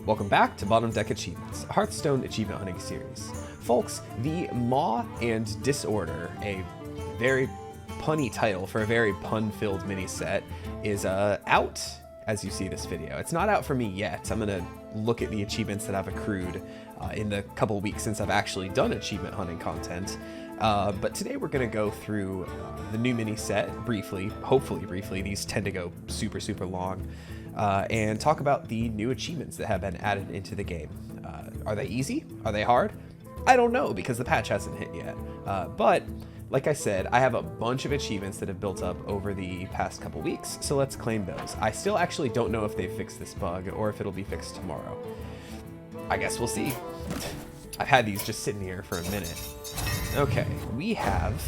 Welcome back to Bottom Deck Achievements, a Hearthstone achievement hunting series. Folks, the Maw and Disorder, a very punny title for a very pun-filled mini-set, is out as you see this video. It's not out for me yet. I'm going to look at the achievements that I've accrued in the couple weeks since I've actually done achievement hunting content. But today we're going to go through the new mini-set briefly, hopefully briefly. These tend to go super long. And talk about the new achievements that have been added into the game. Are they easy? Are they hard? I don't know because the patch hasn't hit yet. But like I said, I have a bunch of achievements that have built up over the past couple weeks, so let's claim those. I still actually don't know if they've fixed this bug or if it'll be fixed tomorrow. I guess we'll see. I've had these just sitting here for a minute. Okay, we have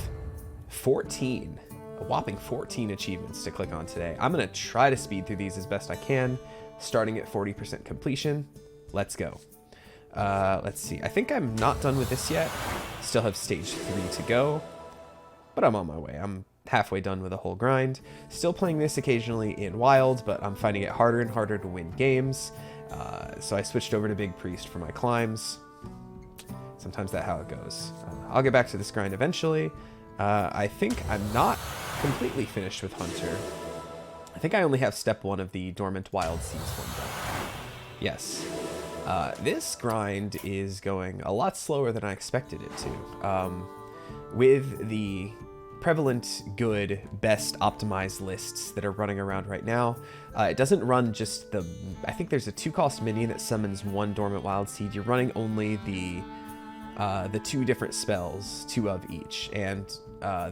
14. A whopping 14 achievements to click on today. I'm going to try to speed through these as best I can, starting at 40% completion. Let's go. Let's see. I think I'm not done with this yet. Still have stage 3 to go, but I'm on my way. I'm halfway done with the whole grind. Still playing this occasionally in Wild, but I'm finding it harder and harder to win games. So I switched over to Big Priest for my climbs. Sometimes that's how it goes. I'll get back to this grind eventually. I think I'm not completely finished with Hunter. I think I only have step 1 of the Dormant Wild Seas one done. Yes. This grind is going a lot slower than I expected it to. With the prevalent, good, best optimized lists that are running around right now, it doesn't run just the... I think there's a 2-cost minion that summons 1 Dormant Wild Seed. You're running only the 2 different spells, 2 of each, and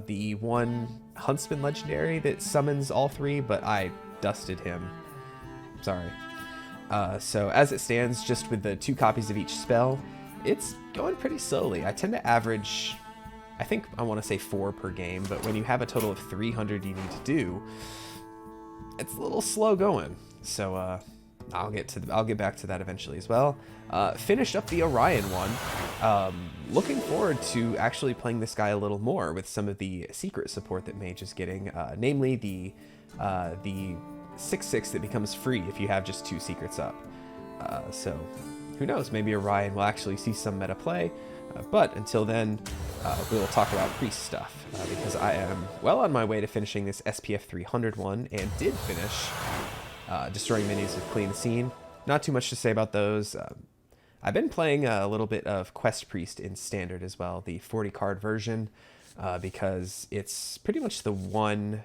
the 1 Huntsman legendary that summons all 3, but I dusted him. Sorry. So as it stands, just with the 2 copies of each spell, it's going pretty slowly. I tend to average, I think I want to say 4 per game, but when you have a total of 300 you need to do, it's a little slow going. So I'll get back to that eventually as well. Finished up the Orion one. Looking forward to actually playing this guy a little more with some of the secret support that Mage is getting, namely the 6/6 that becomes free if you have just 2 secrets up. So who knows, maybe Orion will actually see some meta play. But until then, we will talk about priest stuff, because I am well on my way to finishing this SPF 300 one, and did finish destroying minis with Clean Scene. Not too much to say about those. I've been playing a little bit of Quest Priest in Standard as well, the 40 card version, because it's pretty much the one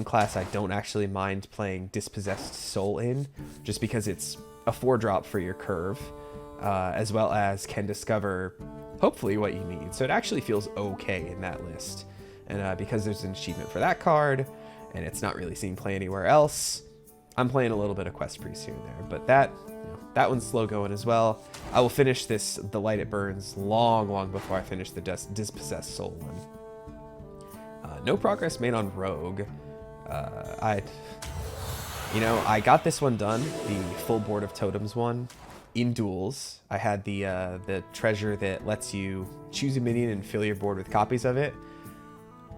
class I don't actually mind playing Dispossessed Soul in, just because it's a 4-drop for your curve, as well as can discover hopefully what you need. So it actually feels okay in that list. And because there's an achievement for that card, and it's not really seen play anywhere else, I'm playing a little bit of Quest Priest here and there. But that one's slow going as well. I will finish this, The Light It Burns, long before I finish the Dispossessed Soul one. No progress made on Rogue. I got this one done, the full Board of Totems one, in duels. I had the treasure that lets you choose a minion and fill your board with copies of it.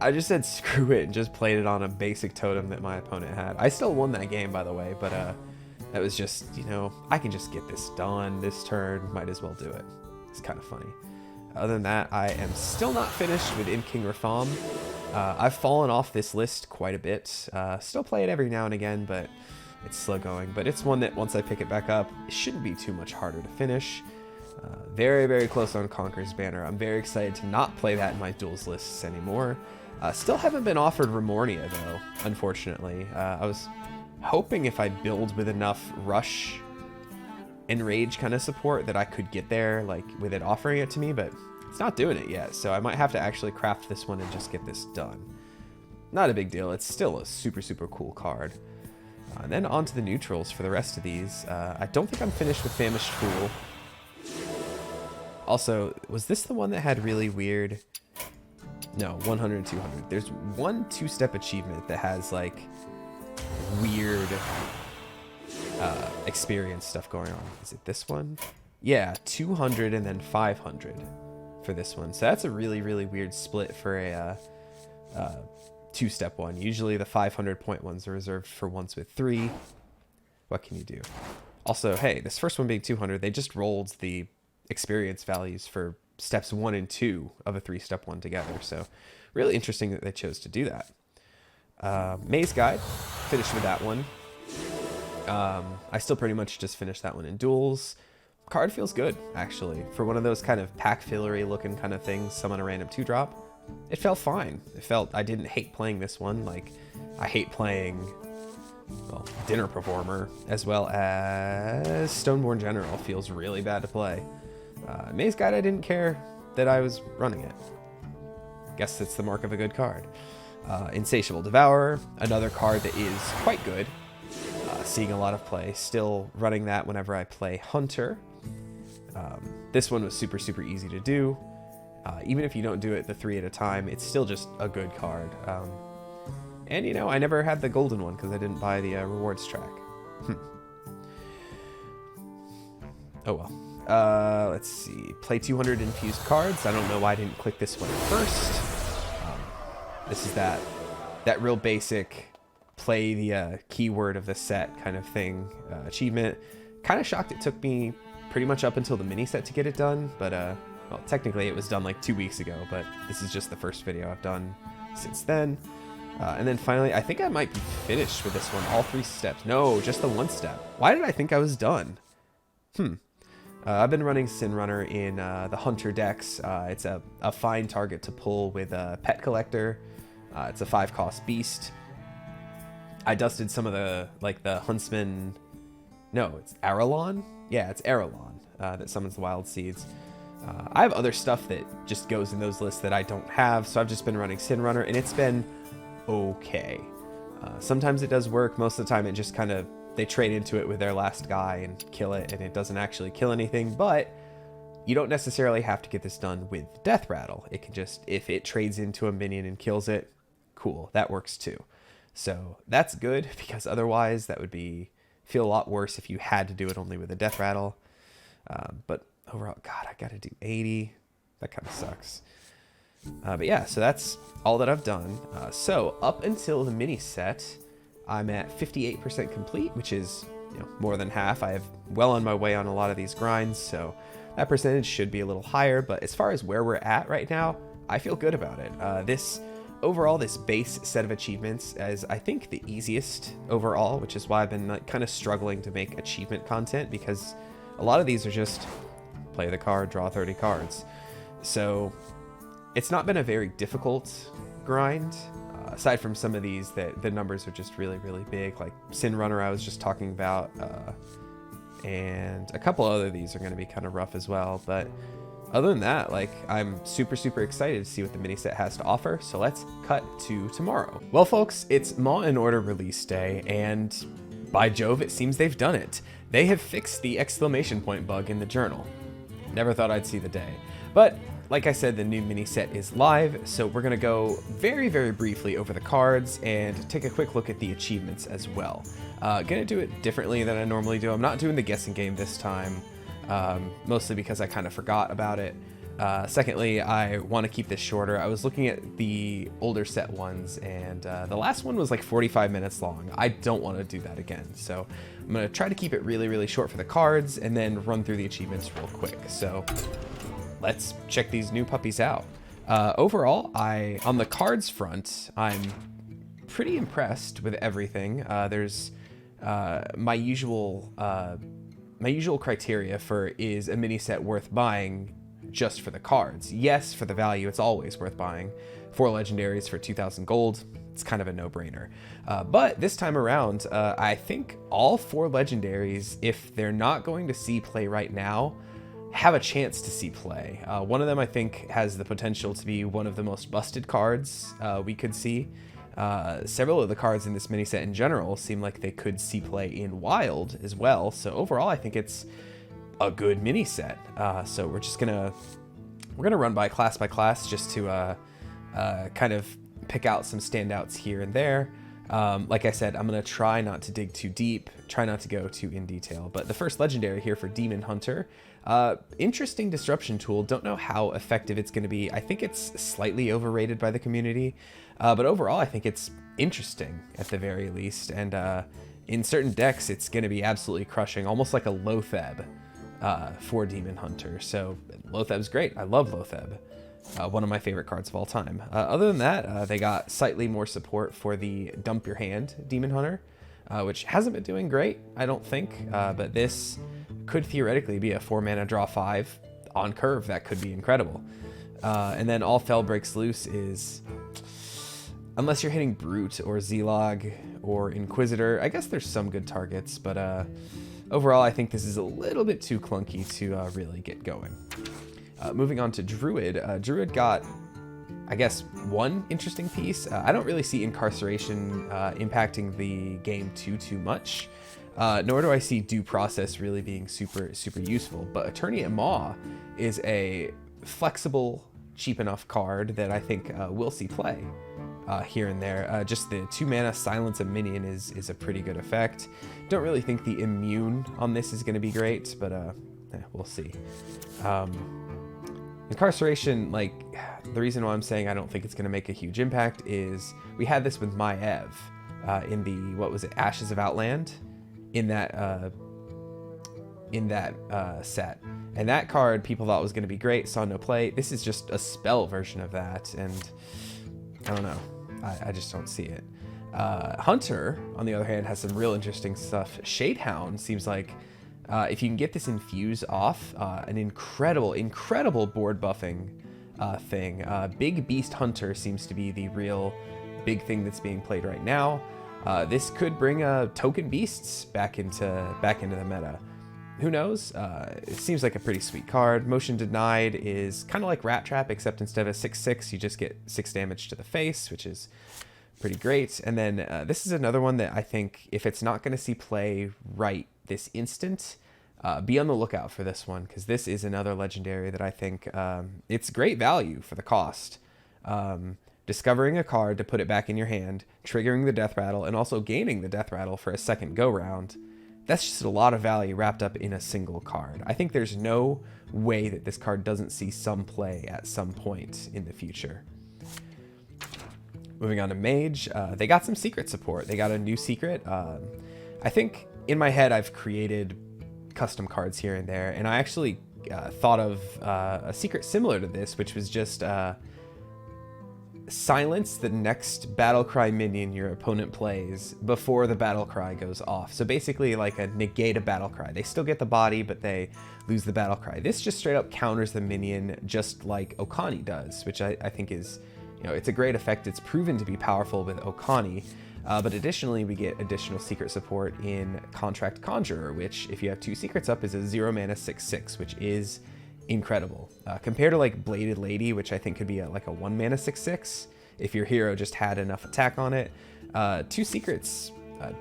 I just said screw it and just played it on a basic totem that my opponent had. I still won that game, by the way, but that was just, I can just get this done this turn, might as well do it. It's kind of funny. Other than that, I am still not finished with Imp King Ratham. I've fallen off this list quite a bit. Still play it every now and again, but it's slow going. But it's one that once I pick it back up, it shouldn't be too much harder to finish. Very close on Conqueror's Banner. I'm very excited to not play that in my duels lists anymore. Still haven't been offered Remornia though, unfortunately. I was hoping if I build with enough Rush and Rage kind of support that I could get there, like with it offering it to me, but it's not doing it yet. So I might have to actually craft this one and just get this done. Not a big deal. It's still a super cool card. And then on to the neutrals for the rest of these. I don't think I'm finished with Famished Fool. Also, was this the one that had really weird... No, 100 and 200. There's one 2-step achievement that has like weird experience stuff going on. Is it this one? Yeah, 200 and then 500 for this one. So that's a really weird split for a 2-step one. Usually the 500 point ones are reserved for ones with 3. What can you do? Also, hey, this first one being 200, they just rolled the experience values for steps 1 and 2 of a 3-step one together. So really interesting that they chose to do that. Maze Guide, finished with that one. I still pretty much just finished that one in duels. Card feels good, actually. For one of those kind of pack fillery looking kind of things, summon a random 2-drop, it felt fine. I didn't hate playing this one. Like, I hate playing, well, Dinner Performer, as well as Stoneborn General feels really bad to play. Maze Guide, I didn't care that I was running it. Guess it's the mark of a good card. Insatiable Devourer, another card that is quite good. Seeing a lot of play. Still running that whenever I play Hunter. This one was super, super easy to do. Even if you don't do it the 3 at a time, it's still just a good card. And, you know, I never had the golden one because I didn't buy the rewards track. Oh well. Let's see. Play 200 infused cards. I don't know why I didn't click this one first. This is that real basic play the keyword of the set kind of thing achievement. Kind of shocked it took me pretty much up until the mini set to get it done, but well, technically it was done like 2 weeks ago, but this is just the first video I've done since then. And then finally, I think I might be finished with this one. All 3 steps. No, just the 1 step. Why did I think I was done? I've been running Sin Runner in the Hunter decks. It's a fine target to pull with a Pet Collector. It's a 5-cost beast. I dusted some of the, like, the Huntsman... No, it's Aralon? Yeah, it's Aralon that summons the Wild Seeds. I have other stuff that just goes in those lists that I don't have, so I've just been running Sin Runner, and it's been okay. Sometimes it does work. Most of the time it just kind of... They trade into it with their last guy and kill it, and it doesn't actually kill anything, but you don't necessarily have to get this done with Death Rattle. It can just... If it trades into a minion and kills it, cool. That works too. So that's good, because otherwise that would feel a lot worse if you had to do it only with a Death Rattle. But overall, God, I gotta do 80. That kind of sucks. But yeah, so that's all that I've done. So up until the mini set, I'm at 58% complete, which is, you know, more than half. I have well on my way on a lot of these grinds, so that percentage should be a little higher. But as far as where we're at right now, I feel good about it. Overall, this base set of achievements is, I think, the easiest overall, which is why I've been like, kind of struggling to make achievement content, because a lot of these are just play the card, draw 30 cards. So it's not been a very difficult grind, aside from some of these that the numbers are just really, really big, like Sin Runner I was just talking about, and a couple other of these are going to be kind of rough as well. But other than that, like, I'm super, super excited to see what the mini set has to offer. So let's cut to tomorrow. Well, folks, it's Maw and Order release day, and by Jove, it seems they've done it. They have fixed the exclamation point bug in the journal. Never thought I'd see the day. But like I said, the new mini set is live, so we're gonna go very, very briefly over the cards and take a quick look at the achievements as well. Gonna do it differently than I normally do. I'm not doing the guessing game this time. Mostly because I kind of forgot about it. Secondly, I want to keep this shorter. I was looking at the older set ones, and the last one was like 45 minutes long. I don't want to do that again, so I'm going to try to keep it really, really short for the cards and then run through the achievements real quick. So let's check these new puppies out. Overall, on the cards front, I'm pretty impressed with everything. There's my usual criteria for, is a mini set worth buying just for the cards? Yes, for the value, it's always worth buying. 4 legendaries for 2,000 gold, it's kind of a no-brainer. But this time around, I think all 4 legendaries, if they're not going to see play right now, have a chance to see play. One of them, I think, has the potential to be one of the most busted cards we could see. Several of the cards in this mini set in general seem like they could see play in Wild as well. So overall, I think it's a good mini set. So we're gonna run by class just to kind of pick out some standouts here and there. Like I said, I'm gonna try not to dig too deep, try not to go too in detail. But the first legendary here for Demon Hunter, interesting disruption tool. Don't know how effective it's gonna be. I think it's slightly overrated by the community. But overall, I think it's interesting at the very least, and in certain decks, it's going to be absolutely crushing, almost like a Lotheb for Demon Hunter. So Lotheb's great. I love Lotheb. One of my favorite cards of all time. Other than that, they got slightly more support for the Dump Your Hand Demon Hunter, which hasn't been doing great, I don't think. But this could theoretically be a 4-mana draw 5 on curve. That could be incredible. And then All Fel Breaks Loose is, unless you're hitting Brute or Z-Log or Inquisitor, I guess there's some good targets, but overall I think this is a little bit too clunky to really get going. Moving on to Druid. Druid got, I guess, one interesting piece. I don't really see Incarceration impacting the game too much, nor do I see Due Process really being super useful, but Attorney at Maw is a flexible, cheap enough card that I think we'll see play here and there. Just the 2-mana Silence a Minion is a pretty good effect. Don't really think the immune on this is going to be great, but we'll see. Incarceration, like, the reason why I'm saying I don't think it's going to make a huge impact is we had this with My Ev in the, what was it, Ashes of Outland, in that set. And that card people thought was going to be great, saw no play. This is just a spell version of that, and I don't know. I just don't see it. Hunter, on the other hand, has some real interesting stuff. Shadehound seems like if you can get this infuse off, an incredible board buffing thing. Big Beast Hunter seems to be the real big thing that's being played right now. This could bring token beasts back into the meta. Who knows? It seems like a pretty sweet card. Motion Denied is kind of like Rat Trap, except instead of 6/6, you just get 6 damage to the face, which is pretty great. And then this is another one that I think, if it's not going to see play right this instant, be on the lookout for this one, because this is another legendary that I think it's great value for the cost. Discovering a card to put it back in your hand, triggering the death rattle, and also gaining the death rattle for a second go round. That's just a lot of value wrapped up in a single card. I think there's no way that this card doesn't see some play at some point in the future. Moving on to Mage, they got some secret support. They got a new secret. I think in my head I've created custom cards here and there, and I actually thought of a secret similar to this, which was just silence the next battlecry minion your opponent plays before the battlecry goes off. So basically like a negate a battlecry. They still get the body, but they lose the battlecry. This just straight up counters the minion, just like Okani does, which I think is, it's a great effect. It's proven to be powerful with Okani, but additionally we get additional secret support in Contract Conjurer, which if you have 2 secrets up is a 0-mana 6/6, which is incredible. Compared to like Bladed Lady, which I think could be like a 1-mana 6/6 if your hero just had enough attack on it. 2 secrets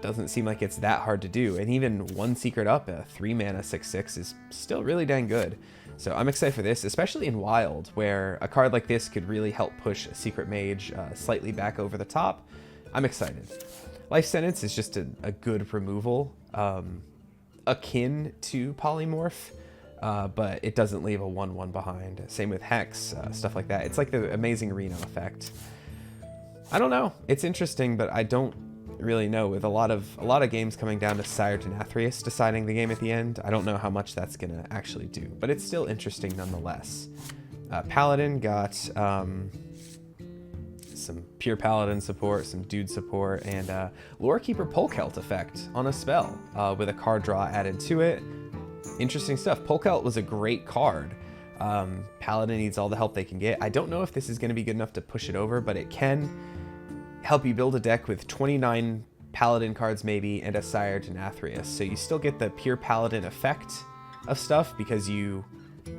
doesn't seem like it's that hard to do, and even 1 secret up, a 3-mana 6/6 is still really dang good. So I'm excited for this, especially in Wild, where a card like this could really help push a Secret Mage slightly back over the top. I'm excited. Life Sentence is just a good removal, akin to Polymorph, but it doesn't leave a 1/1 behind. Same with Hex, stuff like that. It's like the Amazing Reno effect. I don't know. It's interesting, but I don't really know. With a lot of games coming down to Sire Denathrius deciding the game at the end, I don't know how much that's gonna actually do, but it's still interesting nonetheless. Paladin got some pure Paladin support, some dude support, and Lorekeeper Polkelt effect on a spell with a card draw added to it. Interesting stuff. Polkelt was a great card. Paladin needs all the help they can get. I don't know if this is going to be good enough to push it over, but it can help you build a deck with 29 Paladin cards maybe and a Sire Denathrius. So you still get the pure Paladin effect of stuff because you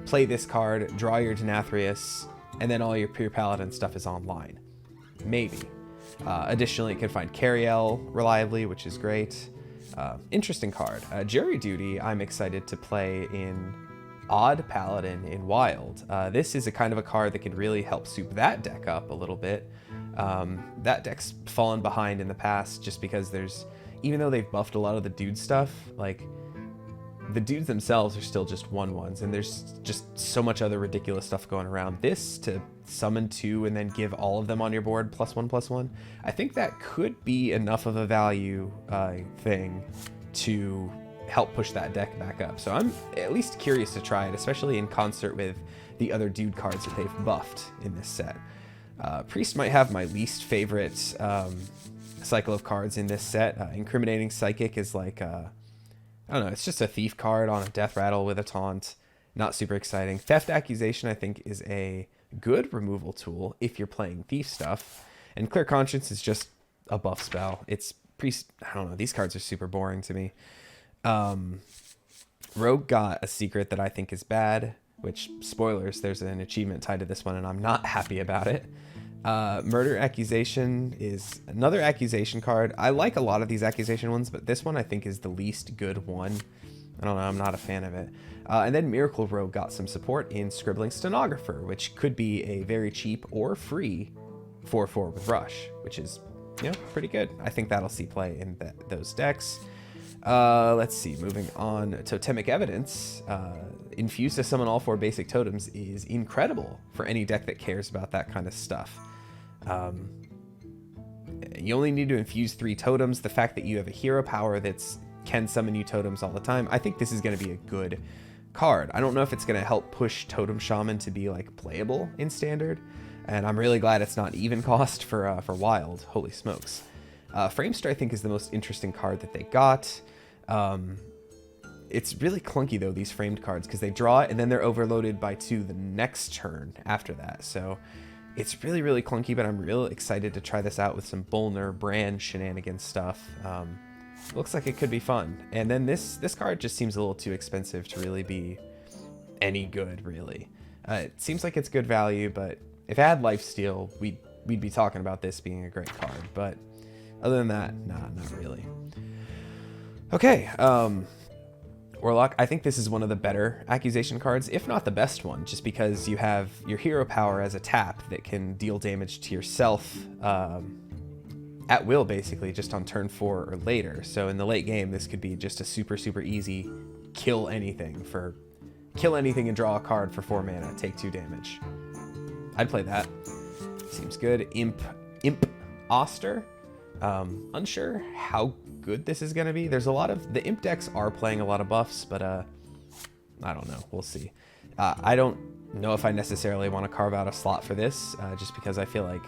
play this card, draw your Denathrius, and then all your pure Paladin stuff is online. Maybe. Additionally, it can find Cariel reliably, which is great. Interesting card. Jury Duty, I'm excited to play in Odd Paladin in Wild. This is a kind of a card that could really help soup that deck up a little bit. That deck's fallen behind in the past just because even though they've buffed a lot of the dude stuff, like the dudes themselves are still just 1/1s, and there's just so much other ridiculous stuff going around. This to summon 2 and then give all of them on your board +1/+1, I think that could be enough of a value thing to help push that deck back up. So I'm at least curious to try it, especially in concert with the other dude cards that they've buffed in this set. Priest might have my least favorite cycle of cards in this set. Incriminating Psychic is like, I don't know, it's just a thief card on a death rattle with a taunt. Not super exciting. Theft Accusation, I think, is a good removal tool if you're playing thief stuff. And Clear Conscience is just a buff spell. It's Priest, I don't know, these cards are super boring to me. Rogue got a secret that I think is bad, which, spoilers, there's an achievement tied to this one, and I'm not happy about it. Murder Accusation is another accusation card. I like a lot of these accusation ones, but this one I think is the least good one. I don't know, I'm not a fan of it. And then Miracle Rogue got some support in Scribbling Stenographer, which could be a very cheap or free 4/4 with Rush, which is, you know, pretty good. I think that'll see play in those decks. Let's see, moving on. Totemic Evidence, infused to summon all 4 basic totems, is incredible for any deck that cares about that kind of stuff. You only need to infuse 3 totems. The fact that you have a hero power that's can summon you totems all the time, I think this is going to be a good card. I don't know if it's going to help push Totem Shaman to be like playable in Standard, and I'm really glad it's not even cost for Wild. Holy smokes. Framester, I think, is the most interesting card that they got. It's really clunky, though, these framed cards, because they draw it and then they're overloaded by 2 the next turn after that. So it's really, really clunky, but I'm real excited to try this out with some Bolner brand shenanigans stuff. Looks like it could be fun. And then this card just seems a little too expensive to really be any good, really. It seems like it's good value, but if it had Lifesteal, we'd be talking about this being a great card. But other than that, nah, not really. Okay, Warlock, I think this is one of the better accusation cards, if not the best one, just because you have your hero power as a tap that can deal damage to yourself at will, basically, just on turn 4 or later. So in the late game, this could be just a super, super easy kill anything and draw a card for 4 mana, take 2 damage. I'd play that. Seems good. Imp Oster. Unsure how good this is going to be. There's a lot of the imp decks are playing a lot of buffs, but I don't know, we'll see. I don't know if I necessarily want to carve out a slot for this, just because I feel like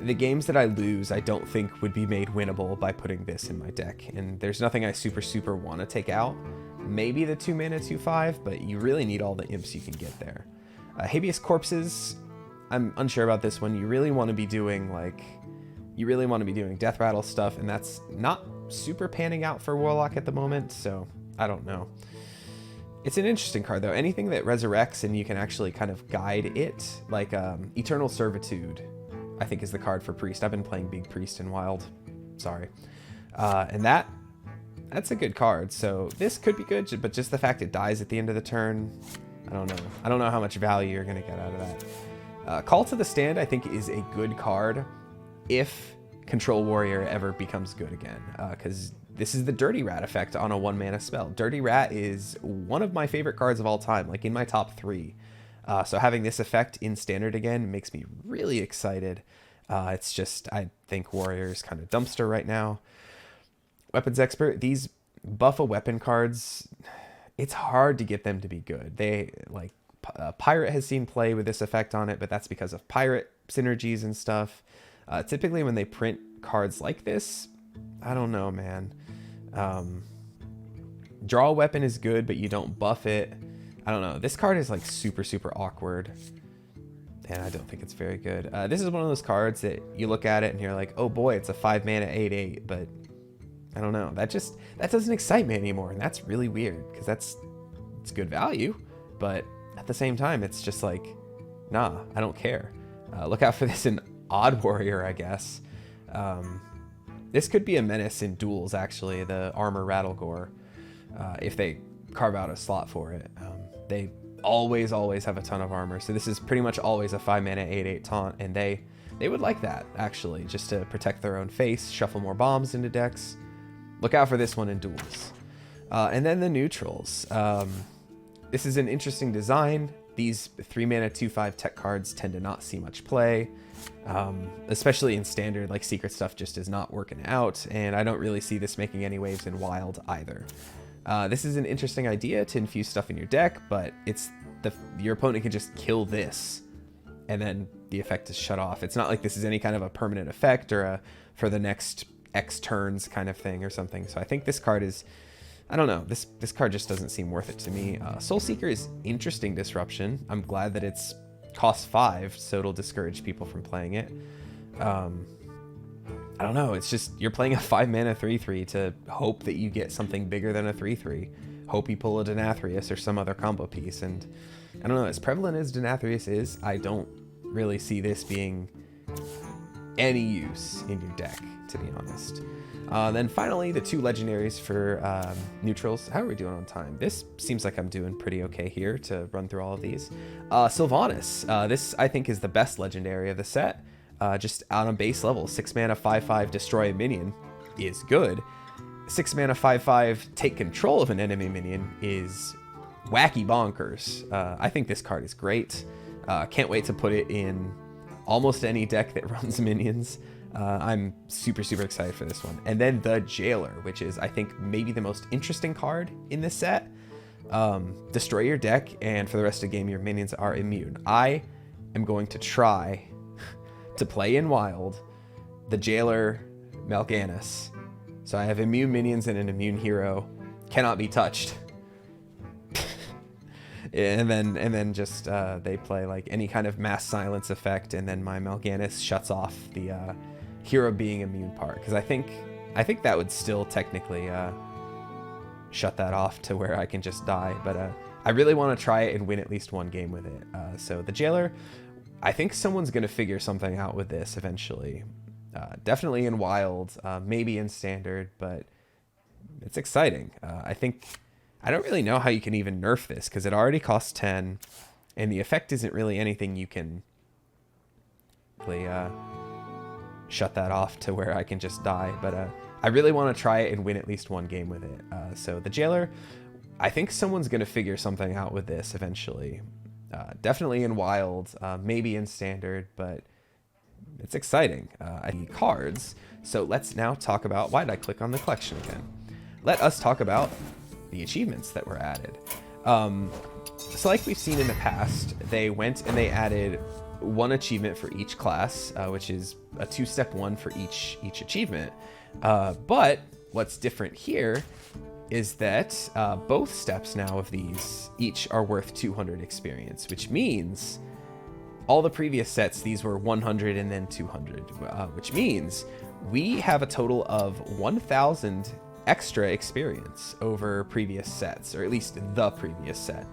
the games that I lose I don't think would be made winnable by putting this in my deck, and there's nothing I super want to take out. Maybe the 2 mana 2/5, but you really need all the imps you can get there. Habeas Corpses, I'm unsure about this one. You really want to be doing death rattle stuff, and that's not super panning out for Warlock at the moment, so I don't know. It's an interesting card, though. Anything that resurrects and you can actually kind of guide it, like Eternal Servitude, I think is the card for Priest. I've been playing Big Priest in Wild. Sorry. And that's a good card, so this could be good, but just the fact it dies at the end of the turn, I don't know. I don't know how much value you're going to get out of that. Call to the Stand, I think, is a good card if Control Warrior ever becomes good again, because this is the Dirty Rat effect on a 1 mana spell. Dirty Rat is one of my favorite cards of all time, like in my top 3. So having this effect in Standard again makes me really excited. It's just, I think Warrior is kind of dumpster right now. Weapons Expert, these buff a weapon cards, it's hard to get them to be good. They, like, Pirate has seen play with this effect on it, but that's because of Pirate synergies and stuff. Typically when they print cards like this, I don't know, man. Draw a weapon is good, but you don't buff it. I don't know. This card is like super awkward, and I don't think it's very good. This is one of those cards that you look at it and you're like, oh boy, it's a 5 mana 8/8, but I don't know. That doesn't excite me anymore, and that's really weird because it's good value, but at the same time, it's just like, nah, I don't care. Look out for this in Odd Warrior, I guess. This could be a menace in duels, actually, the Armor Rattlegore, if they carve out a slot for it. They always have a ton of armor, so this is pretty much always a 5 mana 8/8 taunt, and they would like that, actually, just to protect their own face, shuffle more bombs into decks. Look out for this one in duels. And then the neutrals. This is an interesting design. These 3 mana 2/5 tech cards tend to not see much play, especially in standard. Like secret stuff just is not working out, and I don't really see this making any waves in wild either. This is an interesting idea to infuse stuff in your deck, but your opponent can just kill this, and then the effect is shut off. It's not like this is any kind of a permanent effect or a for the next X turns kind of thing or something. So I think this card is, I don't know, this card just doesn't seem worth it to me. Soulseeker is interesting disruption. I'm glad that it's cost 5, so it'll discourage people from playing it. I don't know, it's just, you're playing a 5 mana 3/3 to hope that you get something bigger than a 3/3. Hope you pull a Denathrius or some other combo piece, and I don't know, as prevalent as Denathrius is, I don't really see this being any use in your deck, to be honest. Then finally, the 2 legendaries for neutrals. How are we doing on time? This seems like I'm doing pretty okay here to run through all of these. Sylvanas. This, I think, is the best legendary of the set. Just out on base level, 6 mana 5/5 destroy a minion is good. 6 mana 5/5 take control of an enemy minion is wacky bonkers. I think this card is great. Can't wait to put it in almost any deck that runs minions. I'm super excited for this one. And then the Jailer, which is, I think, maybe the most interesting card in this set. Destroy your deck, and for the rest of the game, your minions are immune. I am going to try to play in Wild the Jailer Mal'Ganis. So I have immune minions and an immune hero. Cannot be touched. and then just they play like any kind of mass silence effect, and then my Mal'Ganis shuts off the hero being immune part, because I think that would still technically shut that off to where I can just die, but I really want to try it and win at least one game with it. So the Jailer, I think someone's going to figure something out with this eventually. Definitely in Wild, maybe in Standard, but it's exciting. I don't really know how you can even nerf this, because it already costs 10, and the effect isn't really anything you can really shut that off to where I can just die, but I really want to try it and win at least one game with it. So the Jailer, I think someone's going to figure something out with this eventually. Definitely in Wild, maybe in Standard, but it's exciting. Cards. So let's now talk about, why did I click on the collection again? Let us talk about the achievements that were added. So like we've seen in the past, they went and they added 1 achievement for each class, which is a 2-step one for each achievement. But what's different here is that both steps now of these each are worth 200 experience, which means all the previous sets, these were 100 and then 200, which means we have a total of 1,000 extra experience over previous sets, or at least the previous set,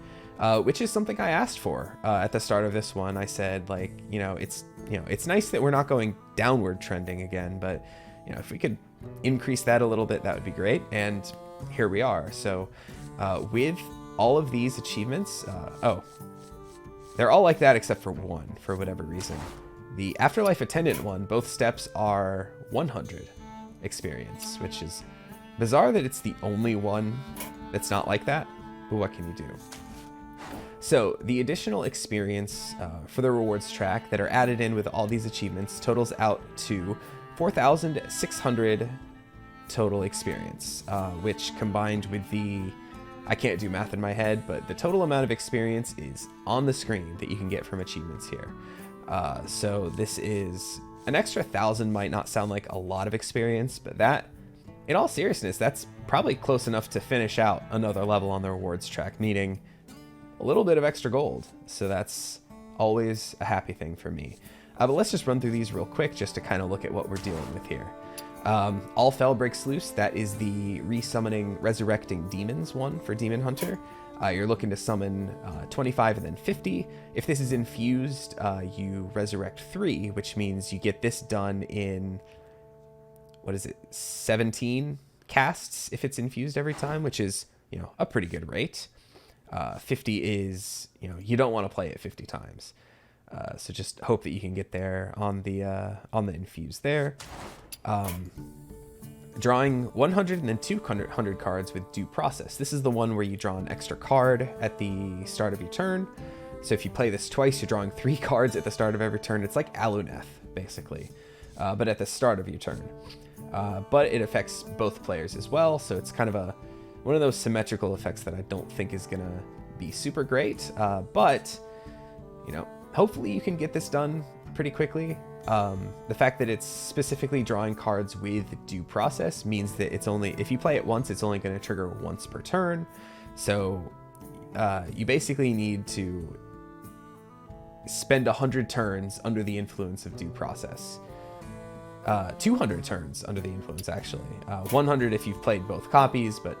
which is something I asked for at the start of this one. I said, like, it's nice that we're not going downward trending again, but if we could increase that a little bit, that would be great. And here we are. So with all of these achievements, they're all like that except for one, for whatever reason. The Afterlife Attendant one, both steps are 100 experience, which is bizarre that it's the only one that's not like that, but what can you do? So the additional experience for the rewards track that are added in with all these achievements totals out to 4,600 total experience, which combined with I can't do math in my head, but the total amount of experience is on the screen that you can get from achievements here. So this is an extra 1,000. Might not sound like a lot of experience, but that, in all seriousness, that's probably close enough to finish out another level on the rewards track, needing a little bit of extra gold. So that's always a happy thing for me. But let's just run through these real quick just to kind of look at what we're dealing with here. All Fel breaks loose. That is the resummoning Resurrecting Demons one for Demon Hunter. You're looking to summon 25 and then 50. If this is infused, you resurrect 3, which means you get this done in, 17 casts if it's infused every time, which is, a pretty good rate. 50 is, you don't want to play it 50 times. So just hope that you can get there on the infuse there. Drawing 100 and then 200 cards with Due Process. This is the one where you draw an extra card at the start of your turn. So if you play this twice, you're drawing 3 cards at the start of every turn. It's like Aluneth, basically, but at the start of your turn. But it affects both players as well, so it's kind of one of those symmetrical effects that I don't think is going to be super great. But, you know, hopefully you can get this done pretty quickly. The fact that it's specifically drawing cards with Due Process means that it's only, if you play it once, it's only going to trigger once per turn. So you basically need to spend 100 turns under the influence of Due Process. 200 turns under the influence, actually. 100 if you've played both copies, but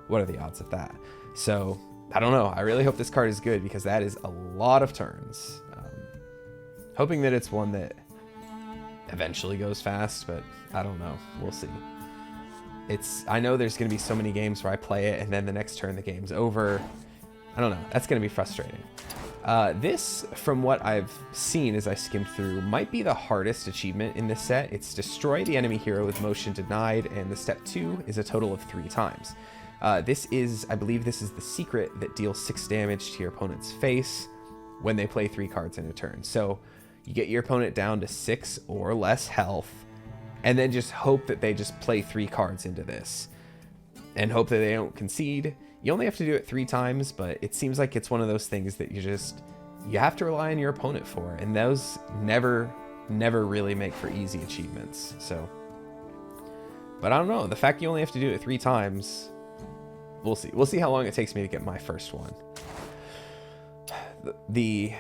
what are the odds of that? So I don't know. I really hope this card is good because that is a lot of turns. Hoping that it's one that eventually goes fast, but I don't know. We'll see. I know there's going to be so many games where I play it and then the next turn the game's over. I don't know. That's going to be frustrating. This, from what I've seen as I skimmed through, might be the hardest achievement in this set. It's destroy the enemy hero with motion denied, and the step 2 is a total of 3 times. I believe this is the secret that deals 6 damage to your opponent's face when they play 3 cards in a turn. So you get your opponent down to 6 or less health, and then just hope that they just play 3 cards into this, and hope that they don't concede. You only have to do it 3 times, but it seems like it's one of those things that you have to rely on your opponent for, and those never really make for easy achievements. So, but I don't know. The fact you only have to do it 3 times, we'll see. We'll see how long it takes me to get my first one. The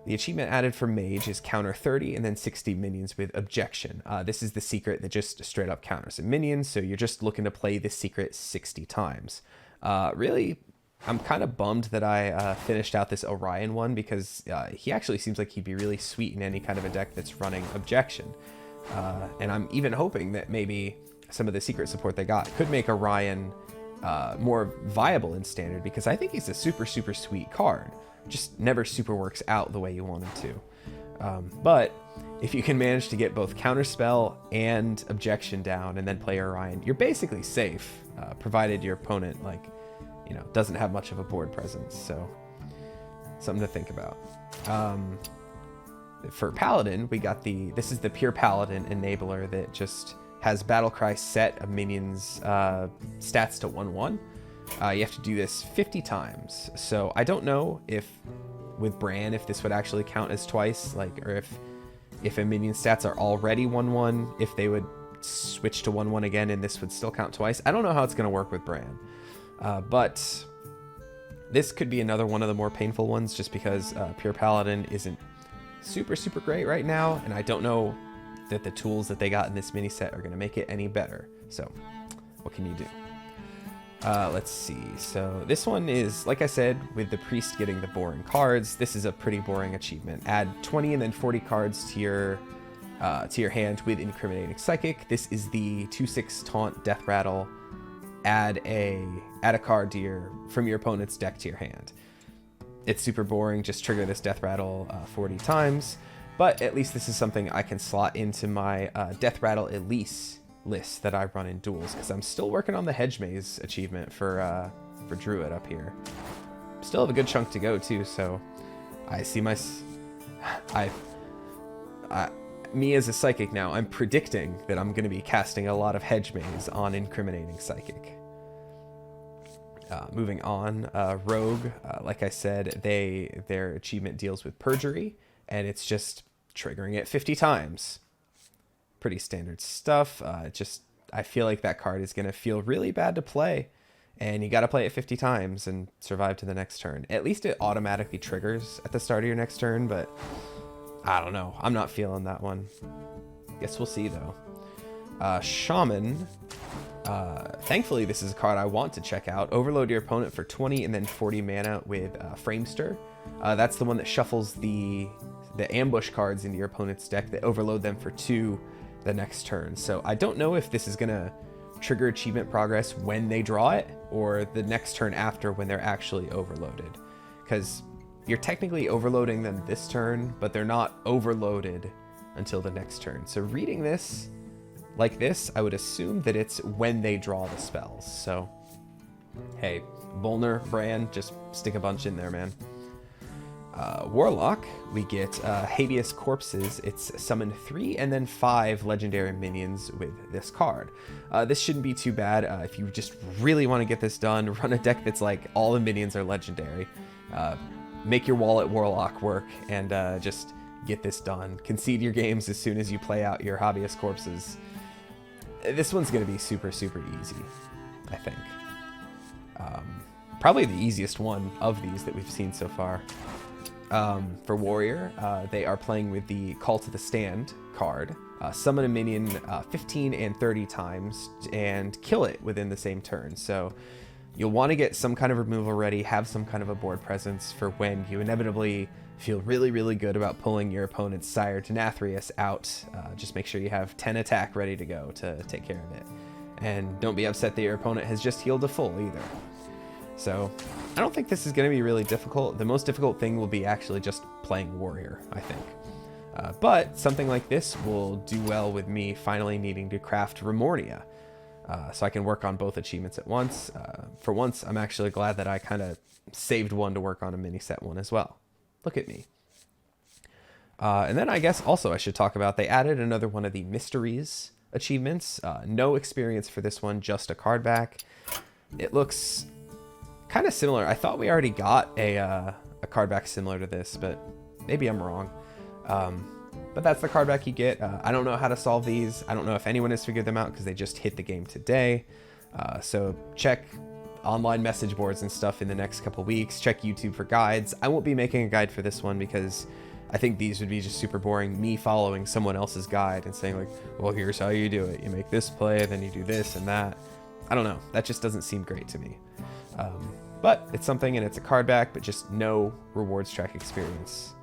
achievement added for Mage is counter 30 and then 60 minions with objection. This is the secret that just straight up counters a minion, so you're just looking to play this secret 60 times. Really, I'm kind of bummed that I finished out this Orion one because he actually seems like he'd be really sweet in any kind of a deck that's running objection. And I'm even hoping that maybe some of the secret support they got could make Orion more viable in Standard, because I think he's a super sweet card. Just never super works out the way you want him to. But if you can manage to get both Counterspell and Objection down and then play Orion, you're basically safe, provided your opponent, doesn't have much of a board presence. So something to think about. For Paladin, we got this is the Pure Paladin enabler that just has Battlecry set of minions stats to 1/1. You have to do this 50 times. So I don't know if with Bran, if this would actually count as twice, or if a minion stats are already 1/1, if they would switch to 1/1 again and this would still count twice. I don't know how it's going to work with Bran. But this could be another one of the more painful ones just because Pure Paladin isn't super great right now, and I don't know that the tools that they got in this mini set are going to make it any better. So what can you do? Let's see. So this one is, like I said, with the priest getting the boring cards, this is a pretty boring achievement. Add 20 and then 40 cards to your hand with Incriminating Psychic. This is the 2/6 taunt death rattle. Add a card from your opponent's deck to your hand. It's super boring. Just trigger this death rattle 40 times. But at least this is something I can slot into my death rattle Elise list that I run in duels, because I'm still working on the Hedge Maze achievement for Druid up here. Still have a good chunk to go too, so I see me as a psychic now, I'm predicting that I'm going to be casting a lot of Hedge Maze on Incriminating Psychic. Moving on, Rogue, like I said, their achievement deals with Perjury, and it's just triggering it 50 times. Pretty standard stuff. I feel like that card is going to feel really bad to play, and you got to play it 50 times and survive to the next turn. At least it automatically triggers at the start of your next turn, but I don't know. I'm not feeling that one. Guess we'll see, though. Shaman. Thankfully, this is a card I want to check out. Overload your opponent for 20 and then 40 mana with Framestir. That's the one that shuffles the ambush cards into your opponent's deck that overload them for 2 the next turn. So I don't know if this is going to trigger achievement progress when they draw it or the next turn after when they're actually overloaded. Because you're technically overloading them this turn, but they're not overloaded until the next turn. So reading this, like this, I would assume that it's when they draw the spells. So, hey, Volner, Bran, just stick a bunch in there, man. Warlock, we get Habeas Corpses. It's summon 3 and then 5 legendary minions with this card. This shouldn't be too bad. If you just really want to get this done, run a deck that's like all the minions are legendary. Make your Wallet Warlock work and just get this done. Concede your games as soon as you play out your Habeas Corpses. This one's going to be super, super easy, I think. Probably the easiest one of these that we've seen so far. For Warrior, they are playing with the Call to the Stand card. Summon a minion 15 and 30 times and kill it within the same turn. So you'll want to get some kind of removal ready, have some kind of a board presence for when you inevitably feel really, really good about pulling your opponent's Sire Denathrius out. Just make sure you have 10 attack ready to go to take care of it. And don't be upset that your opponent has just healed a full either. So I don't think this is going to be really difficult. The most difficult thing will be actually just playing Warrior, I think. But something like this will do well with me finally needing to craft Remornia. So I can work on both achievements at once. For once, I'm actually glad that I kind of saved one to work on a mini set one as well. Look at me. And then I guess also I should talk about, they added another one of the Mysteries achievements. No experience for this one, just a card back. It looks kind of similar. I thought we already got a card back similar to this, but maybe I'm wrong. But that's the card back you get. I don't know how to solve these. I don't know if anyone has figured them out because they just hit the game today. So check online message boards and stuff in the next couple weeks. Check YouTube for guides. I won't be making a guide for this one because I think these would be just super boring. Me following someone else's guide and saying like, well, here's how you do it. You make this play, then you do this and that. I don't know. That just doesn't seem great to me. But it's something, and it's a card back, but just no rewards track experience.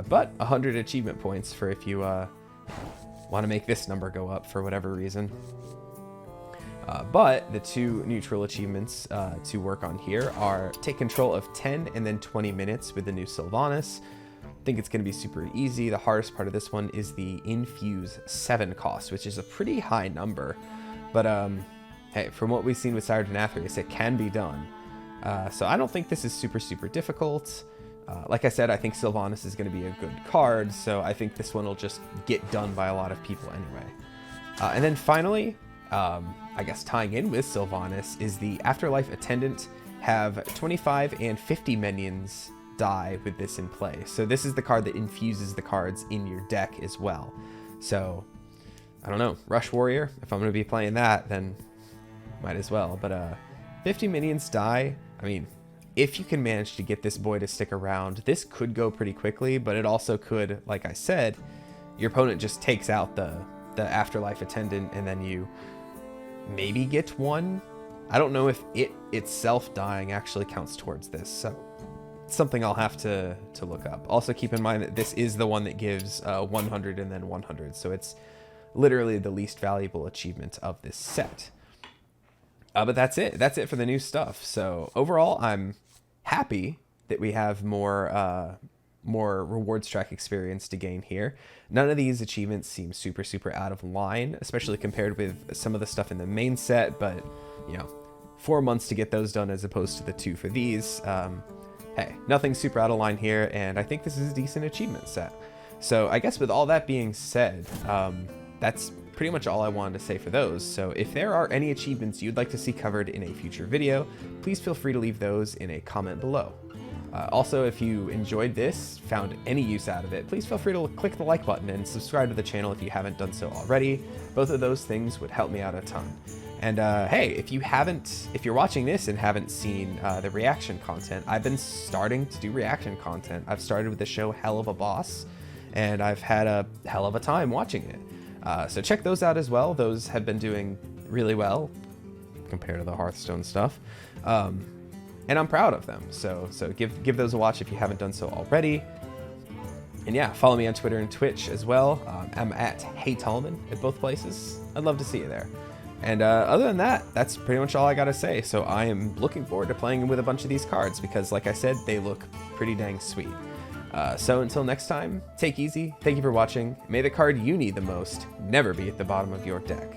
But 100 achievement points for if you want to make this number go up for whatever reason. But the 2 neutral achievements to work on here are take control of 10 and then 20 minutes with the new Sylvanas. I think it's going to be super easy. The hardest part of this one is the Infuse 7 cost, which is a pretty high number. But hey, from what we've seen with Sire Denathrius, it can be done. So I don't think this is super, super difficult. Like I said, I think Sylvanas is going to be a good card, so I think this one will just get done by a lot of people anyway. And then finally, I guess tying in with Sylvanas is the Afterlife Attendant have 25 and 50 minions die with this in play. So this is the card that infuses the cards in your deck as well. So, I don't know, Rush Warrior, if I'm going to be playing that, then might as well. But 50 minions die. I mean, if you can manage to get this boy to stick around, this could go pretty quickly, but it also could, like I said, your opponent just takes out the Afterlife Attendant and then you maybe get one. I don't know if it itself dying actually counts towards this, so it's something I'll have to look up. Also keep in mind that this is the one that gives 100 and then 100, so it's literally the least valuable achievement of this set. But that's it. That's it for the new stuff. So overall, I'm happy that we have more rewards track experience to gain here. None of these achievements seem super, super out of line, especially compared with some of the stuff in the main set. But, you know, 4 months to get those done as opposed to the 2 for these. Hey, nothing super out of line here, and I think this is a decent achievement set. So I guess with all that being said, that's pretty much all I wanted to say for those. So if there are any achievements you'd like to see covered in a future video, please feel free to leave those in a comment below. Also, if you enjoyed this, found any use out of it, please feel free to click the like button and subscribe to the channel if you haven't done so already. Both of those things would help me out a ton. And hey, if you're watching this and haven't seen the reaction content, I've been starting to do reaction content. I've started with the show Hell of a Boss, and I've had a hell of a time watching it. So check those out as well. Those have been doing really well compared to the Hearthstone stuff. And I'm proud of them. So give those a watch if you haven't done so already. And yeah, follow me on Twitter and Twitch as well. I'm at HeyTallman at both places. I'd love to see you there. And other than that, that's pretty much all I gotta say. So I am looking forward to playing with a bunch of these cards because, like I said, they look pretty dang sweet. So until next time, take easy, thank you for watching, may the card you need the most never be at the bottom of your deck.